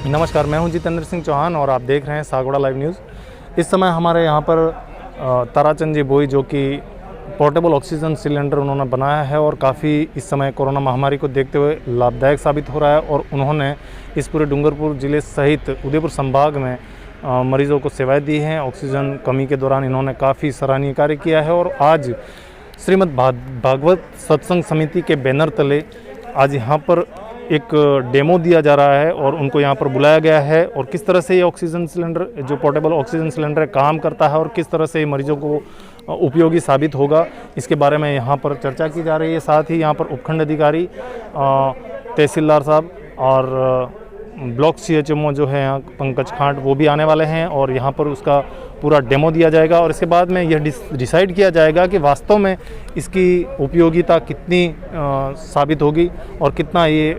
नमस्कार, मैं हूं जितेंद्र सिंह चौहान और आप देख रहे हैं सागवाड़ा लाइव न्यूज़। इस समय हमारे यहां पर ताराचंद जी बोई जो कि पोर्टेबल ऑक्सीजन सिलेंडर उन्होंने बनाया है और काफ़ी इस समय कोरोना महामारी को देखते हुए लाभदायक साबित हो रहा है और उन्होंने इस पूरे डूंगरपुर ज़िले सहित उदयपुर संभाग में मरीज़ों को सेवाएं दी हैं। ऑक्सीजन कमी के दौरान इन्होंने काफ़ी सराहनीय कार्य किया है और आज श्रीमद् भागवत सत्संग समिति के बैनर तले आज यहाँ पर एक डेमो दिया जा रहा है और उनको यहाँ पर बुलाया गया है और किस तरह से ये ऑक्सीजन सिलेंडर जो पोर्टेबल ऑक्सीजन सिलेंडर काम करता है और किस तरह से मरीजों को उपयोगी साबित होगा, इसके बारे में यहाँ पर चर्चा की जा रही है। साथ ही यहाँ पर उपखंड अधिकारी, तहसीलदार साहब और ब्लॉक CHMO जो है यहाँ पंकज खांट, वो भी आने वाले हैं और यहाँ पर उसका पूरा डेमो दिया जाएगा और इसके बाद में यह डिसाइड किया जाएगा कि वास्तव में इसकी उपयोगिता कितनी साबित होगी और कितना ये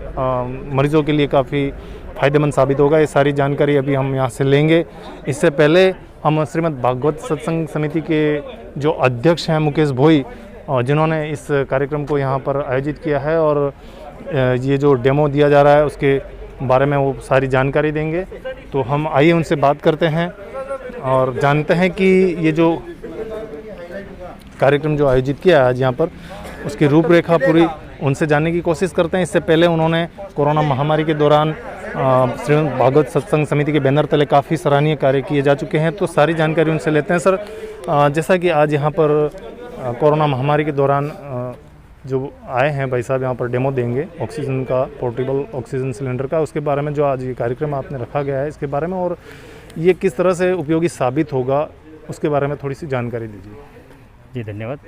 मरीजों के लिए काफ़ी फ़ायदेमंद साबित होगा। ये सारी जानकारी अभी हम यहाँ से लेंगे। इससे पहले हम श्रीमद् भागवत सत्संग समिति के जो अध्यक्ष हैं मुकेश भोई, जिन्होंने इस कार्यक्रम को यहाँ पर आयोजित किया है और ये जो डेमो दिया जा रहा है उसके बारे में वो सारी जानकारी देंगे। तो हम आइए उनसे बात करते हैं और जानते हैं कि ये जो कार्यक्रम जो आयोजित किया है आज यहाँ पर, उसकी रूपरेखा पूरी उनसे जानने की कोशिश करते हैं। इससे पहले उन्होंने कोरोना महामारी के दौरान श्रीमद् भागवत सत्संग समिति के बैनर तले काफ़ी सराहनीय कार्य किए जा चुके हैं, तो सारी जानकारी उनसे लेते हैं। सर, जैसा कि आज यहाँ पर कोरोना महामारी के दौरान जो आए हैं भाई साहब यहाँ पर डेमो देंगे ऑक्सीजन का, पोर्टेबल ऑक्सीजन सिलेंडर का, उसके बारे में जो आज ये कार्यक्रम आपने रखा गया है इसके बारे में और ये किस तरह से उपयोगी साबित होगा उसके बारे में थोड़ी सी जानकारी दीजिए। जी धन्यवाद।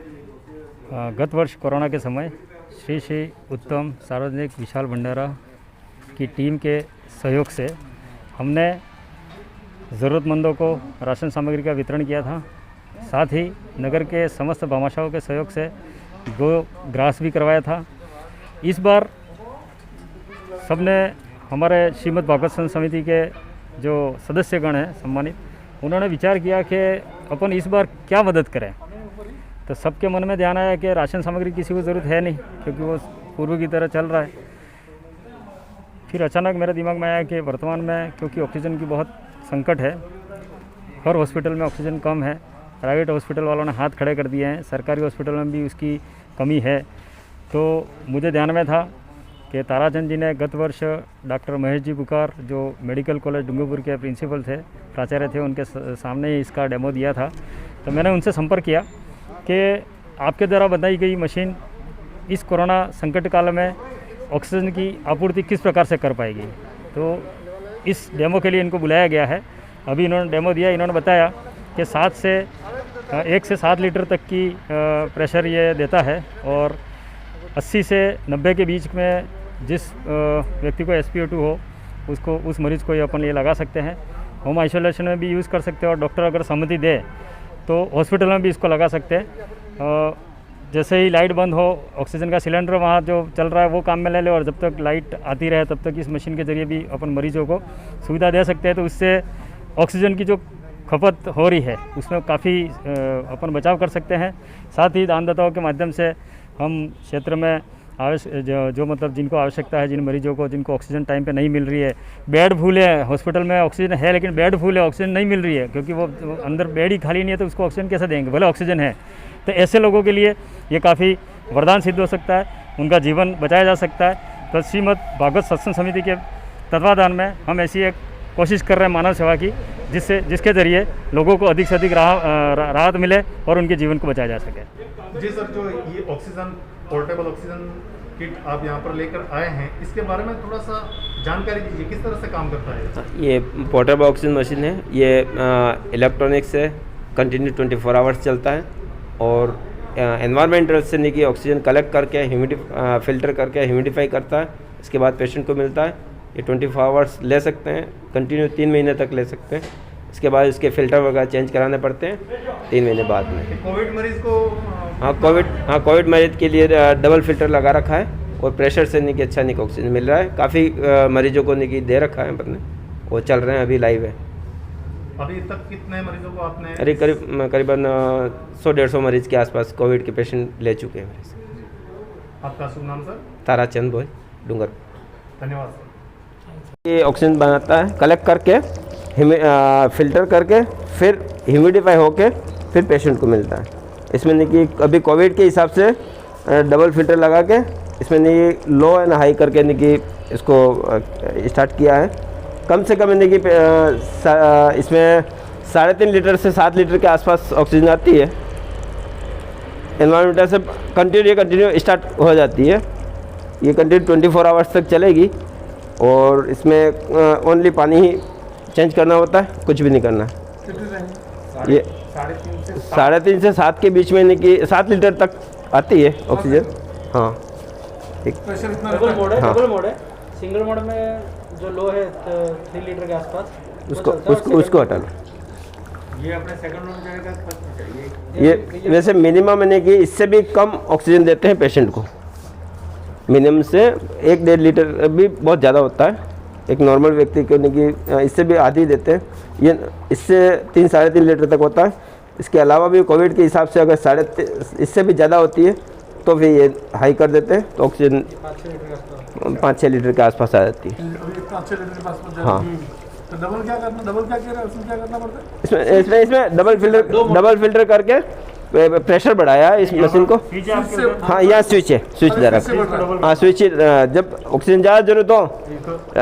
गत वर्ष कोरोना के समय श्री श्री उत्तम सार्वजनिक विशाल भंडारा की टीम के सहयोग से हमने ज़रूरतमंदों को राशन सामग्री का वितरण किया था। साथ ही नगर के समस्त भामाशाहों के सहयोग से गो ग्रास भी करवाया था। इस बार सबने, हमारे श्रीमद् भागवत सत्संग समिति के जो सदस्यगण हैं सम्मानित, उन्होंने विचार किया कि अपन इस बार क्या मदद करें। तो सबके मन में ध्यान आया कि राशन सामग्री किसी को ज़रूरत है नहीं, क्योंकि वो पूर्व की तरह चल रहा है। फिर अचानक मेरे दिमाग में आया कि वर्तमान में क्योंकि ऑक्सीजन की बहुत संकट है, हर हॉस्पिटल में ऑक्सीजन कम है, प्राइवेट हॉस्पिटल वालों ने हाथ खड़े कर दिए हैं, सरकारी हॉस्पिटल में भी उसकी कमी है। तो मुझे ध्यान में था कि ताराचंद जी ने गत वर्ष डॉक्टर महेश जी बुकार, जो मेडिकल कॉलेज डूंगरपुर के प्रिंसिपल थे, प्राचार्य थे, उनके सामने इसका डेमो दिया था। तो मैंने उनसे संपर्क किया कि आपके द्वारा बनाई गई मशीन इस कोरोना संकट काल में ऑक्सीजन की आपूर्ति किस प्रकार से कर पाएगी। तो इस डेमो के लिए इनको बुलाया गया है। अभी इन्होंने डेमो दिया। इन्होंने बताया कि 1 से 7 लीटर तक की प्रेशर ये देता है और 80 से 90 के बीच में जिस व्यक्ति को SpO2 हो उसको, उस मरीज़ को ये अपन ये लगा सकते हैं। होम आइसोलेशन में भी यूज़ कर सकते हैं और डॉक्टर अगर सहमति दे तो हॉस्पिटल में भी इसको लगा सकते हैं। जैसे ही लाइट बंद हो, ऑक्सीजन का सिलेंडर वहाँ जो चल रहा है वो काम में ले ले और जब तक लाइट आती रहे तब तक इस मशीन के ज़रिए भी अपन मरीजों को सुविधा दे सकते हैं। तो उससे ऑक्सीजन की जो खपत हो रही है उसमें काफ़ी अपन बचाव कर सकते हैं। साथ ही दानदाताओं के माध्यम से हम क्षेत्र में जो मतलब जिनको आवश्यकता है, जिन मरीजों को, जिनको ऑक्सीजन टाइम पे नहीं मिल रही है, बेड फुल है, हॉस्पिटल में ऑक्सीजन है लेकिन बेड फुल है, ऑक्सीजन नहीं मिल रही है क्योंकि वो अंदर बेड ही खाली नहीं है, तो उसको ऑक्सीजन कैसे देंगे, भले ऑक्सीजन है। तो ऐसे लोगों के लिए ये काफ़ी वरदान सिद्ध हो सकता है, उनका जीवन बचाया जा सकता है। तो श्रीमद् भागवत सत्संग समिति के तत्वाधान में हम ऐसी एक कोशिश कर रहे हैं मानव सेवा की, जिसके ज़रिए लोगों को अधिक से अधिक राहत मिले और उनके जीवन को बचाया जा सके। जी सर, जो ये ऑक्सीजन, पोर्टेबल ऑक्सीजन किट आप यहाँ पर लेकर आए हैं, इसके बारे में थोड़ा सा जानकारी दीजिए, किस तरह से काम करता है? ये पोर्टेबल ऑक्सीजन मशीन है। ये इलेक्ट्रॉनिक से कंटिन्यू 24 आवर्स चलता है और एनवायरमेंटल से नहीं कि ऑक्सीजन कलेक्ट करके फिल्टर करके ह्यूमिडिफाई करता है। इसके बाद पेशेंट को मिलता है। ये 24 आवर्स ले सकते हैं, कंटिन्यू 3 महीने तक ले सकते हैं। इसके बाद इसके फ़िल्टर वगैरह चेंज कराने पड़ते हैं 3 महीने बाद में। कोविड मरीज़ को कोविड मरीज़ के लिए डबल फिल्टर लगा रखा है और प्रेशर से नहीं कि अच्छा नहीं ऑक्सीजन मिल रहा है। काफ़ी मरीजों को नहीं कि दे रखा है अपने, वो चल रहे हैं, अभी लाइव है। अभी तक कितने मरीजों को आपने? अरे करीबन 100-150 मरीज़ के आसपास कोविड के पेशेंट ले चुके हैं मरीज़। आपका शुभ नाम सर? ताराचंद बोई, डूंगर। धन्यवाद सर। ये ऑक्सीजन बनाता है, कलेक्ट करके फ़िल्टर करके फिर ह्यूमिडिफाई होके फिर पेशेंट को मिलता है। इसमें नहीं कि अभी कोविड के हिसाब से डबल फिल्टर लगा के इसमें नहीं लो एंड हाई करके नहीं कि इसको स्टार्ट किया है। कम से कम नहीं कि इसमें 3.5 लीटर से 7 लीटर के आसपास ऑक्सीजन आती है। एनवायरमेंटल से कंटिन्यू स्टार्ट हो जाती है। ये कंटिन्यू 24 आवर्स तक चलेगी और इसमें ओनली पानी ही चेंज करना होता है, कुछ भी नहीं करना है। ये 3.5 से 7 के बीच में नहीं कि 7 लीटर तक आती है ऑक्सीजन। हाँ, एक डबल मोड है, हाँ। डबल मोड है। सिंगल मोड में जो लो है 3 लीटर के आसपास उसको हटाना। ये अपने सेकंड में जाएगा, फर्स्ट में चाहिए। ये वैसे मिनिमम नहीं कि इससे भी कम ऑक्सीजन देते हैं पेशेंट को। मिनिमम से 1-1.5 लीटर भी बहुत ज़्यादा होता है एक नॉर्मल व्यक्ति को, नहीं कि इससे भी आधी देते हैं। ये इससे 3-3.5 लीटर तक होता है। इसके अलावा भी कोविड के हिसाब से अगर इससे भी ज़्यादा होती है तो फिर ये हाई कर देते हैं, तो ऑक्सीजन 5-6 लीटर के आसपास आ जाती है। 5-6 लीटर के पास पहुंच जाएगा। हाँ, तो डबल क्या करना, डबल क्या कह रहा है, उसमें क्या करना पड़ता है? इसमें डबल फिल्टर करके प्रेशर बढ़ाया है इस मशीन को। हाँ, यहाँ स्विच है, स्विच दे रखा। हाँ, स्विच जब ऑक्सीजन ज़्यादा जरूरत हो,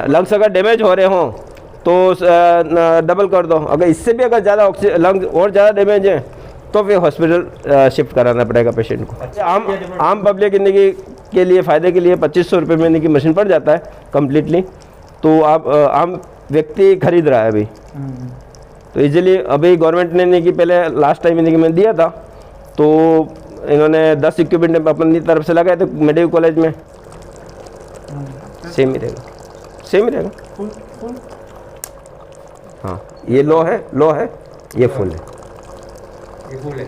लंग्स अगर डैमेज हो रहे हों तो डबल कर दो। अगर इससे भी अगर ज़्यादा ऑक्सीजन लंग्स और ज़्यादा डैमेज है तो फिर हॉस्पिटल शिफ्ट कराना पड़ेगा पेशेंट को। आम पब्लिक के लिए फ़ायदे के लिए 2500 रुपये में की मशीन पड़ जाता है कम्प्लीटली। तो आप आम व्यक्ति खरीद रहा है अभी, तो इजीली अभी गवर्नमेंट ने कि पहले लास्ट टाइम मैंने दिया था, तो इन्होंने 10 इक्विपमेंट अपनी तरफ से लगाए थे मेडिकल कॉलेज में। सेम ही रहेगा। हाँ, ये लो है, ये फुल है। ये फुल है।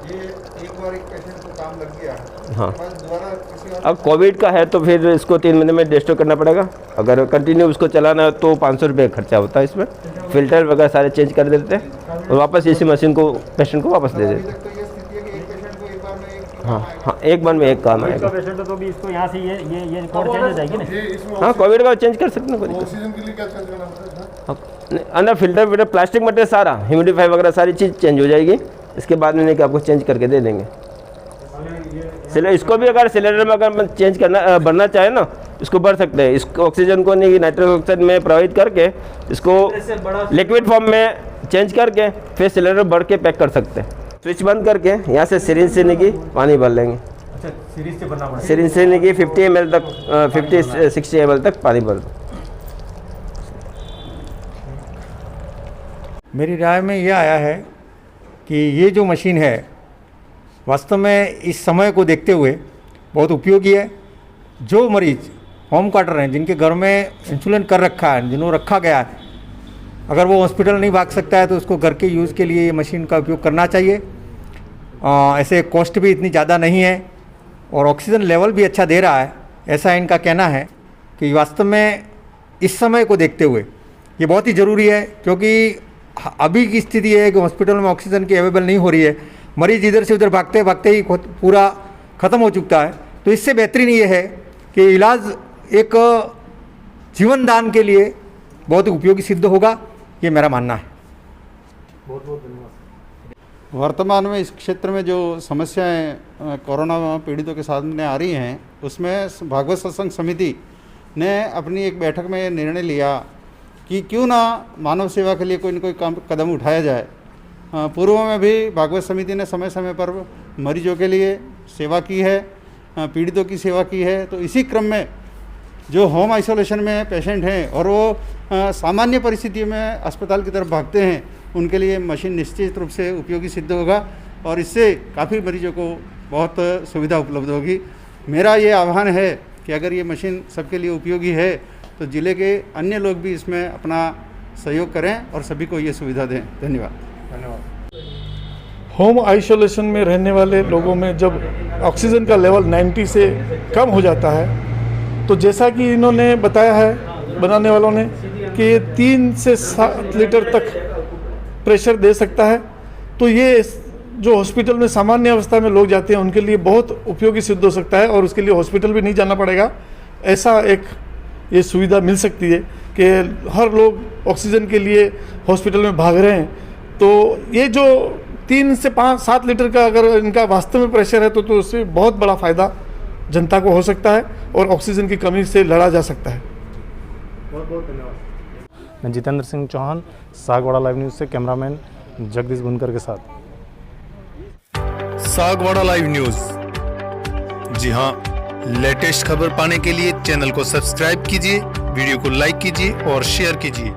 ये एक बार एक पेशेंट को काम लग गया, हाँ। बस दोबारा किसी और अब कोविड का है तो फिर इसको 3 महीने में डिस्टॉप करना पड़ेगा। अगर कंटिन्यू उसको चलाना है तो 500 रुपये खर्चा होता है इसमें। फिल्टर वगैरह सारे चेंज कर देते हैं और वापस इसी मशीन को पेशेंट को वापस दे देते हैं। तो ये स्थिति है कि एक पेशेंट को एक बार में एक हाँ, एक बार में एक काम आएगा। पेशेंट तो भी इसको यहाँ से ये कोड चेंज हो जाएगी ना। ये इसमें हाँ, कोविड का चेंज कर सकते हैं, कोई दिक्कत ऑक्सीजन के लिए क्या चेंज करना पड़ता है? नहीं। अंदर फिल्टर प्लास्टिक मटेरियल सारा ह्यूमिडिफाई वगैरह सारी चीज़ चेंज हो जाएगी। इसके बाद में नहीं कि आपको चेंज करके दे देंगे। इसको भी अगर सिलेंडर में अगर चेंज करना भरना चाहे ना, इसको भर सकते हैं। इसको ऑक्सीजन को नहीं नाइट्रोजन ऑक्साइड में प्रोवाइड करके इसको लिक्विड फॉर्म में चेंज करके फिर सिलेंडर भर के पैक कर सकते हैं। स्विच बंद करके यहाँ से सिरिंज से नहीं कि पानी भर लेंगे। अच्छा, सीरीज से बनना पड़ेगा। सिरिंज से नहीं कि 50 ml तक 50-60 ml तक पानी भर दो। मेरी राय में यह आया है कि ये जो मशीन है वास्तव में इस समय को देखते हुए बहुत उपयोगी है। जो मरीज़ होम क्वार्टर हैं, जिनके घर में इंसुलिन कर रखा है, जिन्हों रखा गया है, अगर वो हॉस्पिटल नहीं भाग सकता है तो उसको घर के यूज़ के लिए ये मशीन का उपयोग करना चाहिए। ऐसे कॉस्ट भी इतनी ज़्यादा नहीं है और ऑक्सीजन लेवल भी अच्छा दे रहा है, ऐसा इनका कहना है। कि वास्तव में इस समय को देखते हुए ये बहुत ही ज़रूरी है, क्योंकि अभी की स्थिति है कि हॉस्पिटल में ऑक्सीजन की अवेलेबल नहीं हो रही है। मरीज़ इधर से उधर भागते भागते ही पूरा ख़त्म हो चुका है। तो इससे बेहतरीन ये है कि इलाज एक जीवन दान के लिए बहुत ही उपयोगी सिद्ध होगा, ये मेरा मानना है। बहुत बहुत धन्यवाद। वर्तमान में इस क्षेत्र में जो समस्याएं कोरोना पीड़ितों के सामने आ रही हैं, उसमें भागवत सत्संग समिति ने अपनी एक बैठक में निर्णय लिया कि क्यों ना मानव सेवा के लिए कोई न कोई कदम उठाया जाए। पूर्व में भी भागवत समिति ने समय समय पर मरीजों के लिए सेवा की है, पीड़ितों की सेवा की है। तो इसी क्रम में जो होम आइसोलेशन में पेशेंट हैं और वो सामान्य परिस्थितियों में अस्पताल की तरफ भागते हैं, उनके लिए मशीन निश्चित रूप से उपयोगी सिद्ध होगा और इससे काफ़ी मरीजों को बहुत सुविधा उपलब्ध होगी। मेरा ये आह्वान है कि अगर ये मशीन सबके लिए उपयोगी है तो ज़िले के अन्य लोग भी इसमें अपना सहयोग करें और सभी को ये सुविधा दें। धन्यवाद। होम आइसोलेशन में रहने वाले लोगों में जब ऑक्सीजन का लेवल 90 से कम हो जाता है, तो जैसा कि इन्होंने बताया है बनाने वालों ने कि ये 3 से 7 लीटर तक प्रेशर दे सकता है। तो ये जो हॉस्पिटल में सामान्य अवस्था में लोग जाते हैं उनके लिए बहुत उपयोगी सिद्ध हो सकता है और उसके लिए हॉस्पिटल भी नहीं जाना पड़ेगा। ऐसा एक ये सुविधा मिल सकती है कि हर लोग ऑक्सीजन के लिए हॉस्पिटल में भाग रहे हैं, तो ये जो 3 से 5-7 लीटर का अगर इनका वास्तव में प्रेशर है तो उससे बहुत बड़ा फ़ायदा जनता को हो सकता है और ऑक्सीजन की कमी से लड़ा जा सकता है। बहुत बहुत धन्यवाद। मैं जितेंद्र सिंह चौहान, सागवाड़ा लाइव न्यूज़ से कैमरामैन जगदीश बुनकर के साथ। सागवाड़ा लाइव न्यूज़, जी हाँ, लेटेस्ट खबर पाने के लिए चैनल को सब्सक्राइब कीजिए, वीडियो को लाइक कीजिए और शेयर कीजिए।